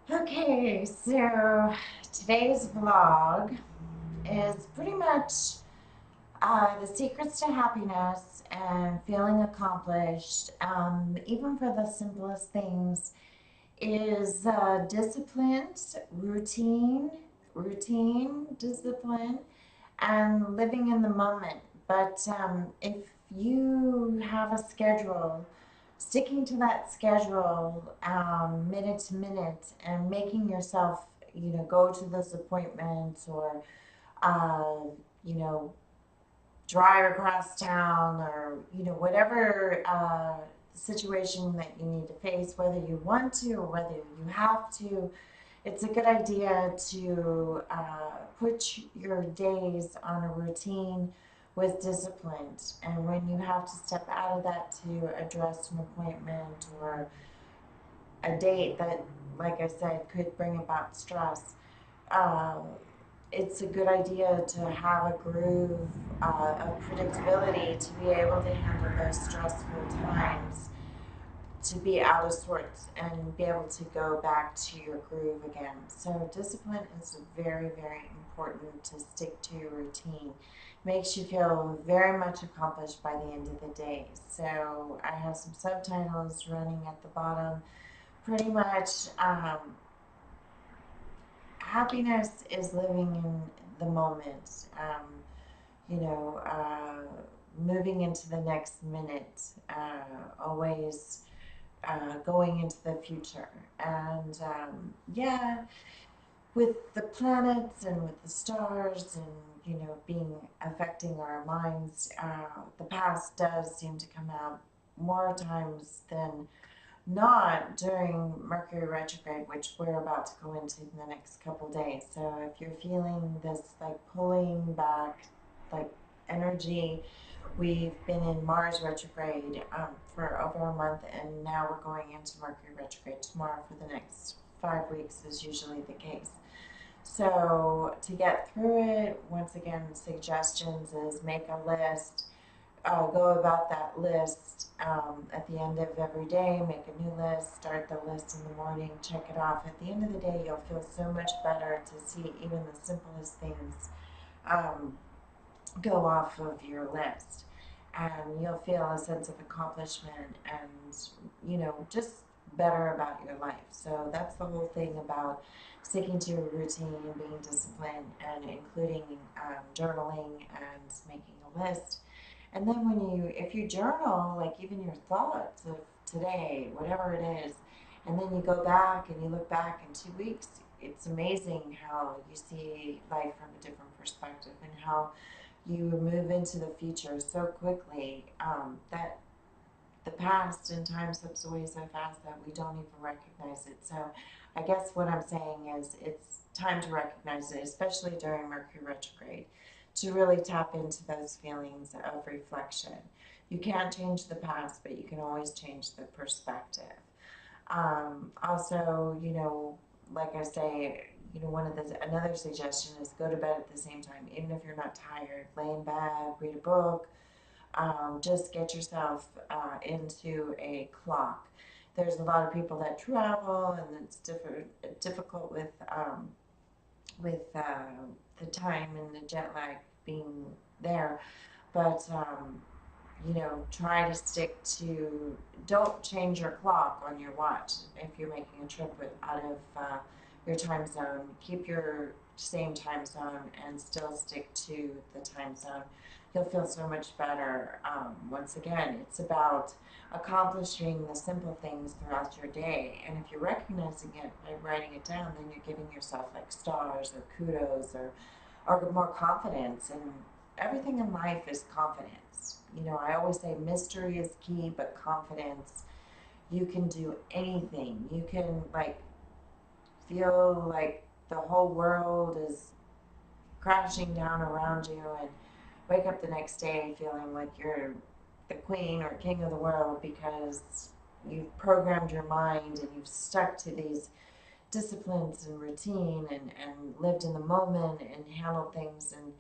Okay, so today's vlog is pretty much the secrets to happiness and feeling accomplished, even for the simplest things, is disciplined, discipline, and living in the moment. But if you have a schedule, sticking to that schedule minute to minute and making yourself, go to those appointments or, uh, you know, drive across town or, whatever situation that you need to face, whether you want to or whether you have to, it's a good idea to put your days on a routine with discipline. And when you have to step out of that to address an appointment or a date that, like I said, could bring about stress, um, it's a good idea to have a groove of predictability to be able to handle those stressful times, to be out of sorts and be able to go back to your groove again. So discipline is very, very important to stick to your routine. Makes you feel very much accomplished by the end of the day. So I have some subtitles running at the bottom. Pretty much, happiness is living in the moment. You know, moving into the next minute, always going into the future. And yeah, with the planets and with the stars and, being affecting our minds, the past does seem to come out more times than not during Mercury retrograde, which we're about to go into in the next couple days. So if you're feeling this like pulling back, like energy, we've been in Mars retrograde for over a month, and now we're going into Mercury retrograde tomorrow for the next 5 weeks, is usually the case. So to get through it, once again, suggestions is make a list, go about that list at the end of every day, make a new list, start the list in the morning, check it off. At the end of the day, you'll feel so much better to see even the simplest things um, go off of your list. And you'll feel a sense of accomplishment and, just better about your life. So that's the whole thing about sticking to a routine and being disciplined and including journaling and making a list. And then if you journal, like even your thoughts of today, whatever it is, and then you go back and you look back in 2 weeks, it's amazing how you see life from a different perspective and how you move into the future so quickly that the past and time slips away so fast that we don't even recognize it. So I guess what I'm saying is it's time to recognize it, especially during Mercury retrograde, to really tap into those feelings of reflection. You can't change the past, but you can always change the perspective. Also, like I say, one of the another suggestion is go to bed at the same time, even if you're not tired. Lay in bed, read a book, just get yourself into a clock. There's a lot of people that travel, and it's difficult with the time and the jet lag being there. But try to stick to. Don't change your clock on your watch if you're making a trip out of your time zone. Keep your same time zone and still stick to the time zone. You'll feel so much better. Once again, it's about accomplishing the simple things throughout your day. And if you're recognizing it by writing it down, then you're giving yourself like stars or kudos or more confidence. And everything in life is confidence. I always say mystery is key, but confidence, you can do anything. You can like feel like the whole world is crashing down around you and wake up the next day feeling like you're the queen or king of the world because you've programmed your mind and you've stuck to these disciplines and routine and lived in the moment and handled things and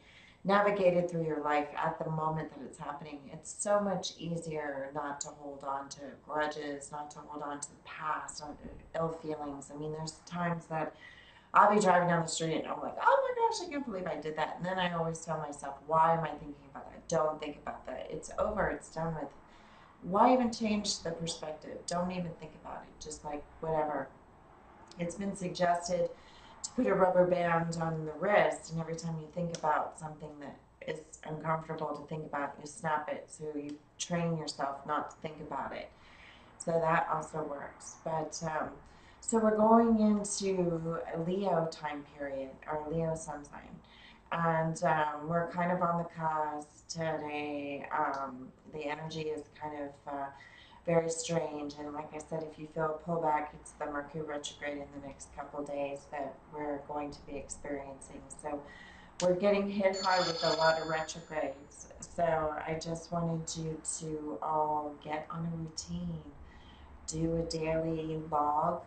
navigated through your life at the moment that it's happening, it's so much easier not to hold on to grudges, not to hold on to the past, not ill feelings. I mean, there's times that I'll be driving down the street and I'm like, oh my gosh, I can't believe I did that. And then I always tell myself, why am I thinking about that? Don't think about that. It's over. It's done with. Why even change the perspective? Don't even think about it. Just like whatever. It's been suggested to put a rubber band on the wrist, and every time you think about something that is uncomfortable to think about, you snap it. So you train yourself not to think about it. So that also works. But so we're going into a Leo time period, or Leo sun sign. And we're kind of on the cusp today. The energy is kind of very strange. And like I said, if you feel a pullback, it's the Mercury retrograde in the next couple days that we're going to be experiencing. So we're getting hit hard with a lot of retrogrades. So I just wanted you to all get on a routine, do a daily log,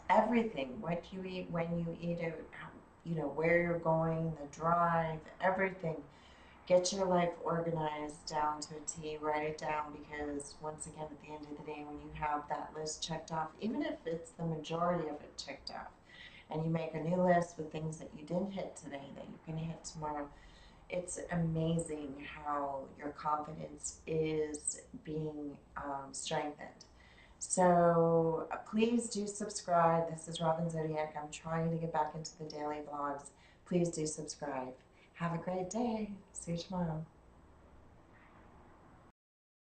everything, what you eat, when you eat it, where you're going, the drive, everything. Get your life organized down to a T, write it down, because once again, at the end of the day, when you have that list checked off, even if it's the majority of it checked off, and you make a new list with things that you didn't hit today that you can hit tomorrow, it's amazing how your confidence is being strengthened. So please do subscribe. This is Robin Zodiac. I'm trying to get back into the daily vlogs. Please do subscribe. Have a great day. See you tomorrow.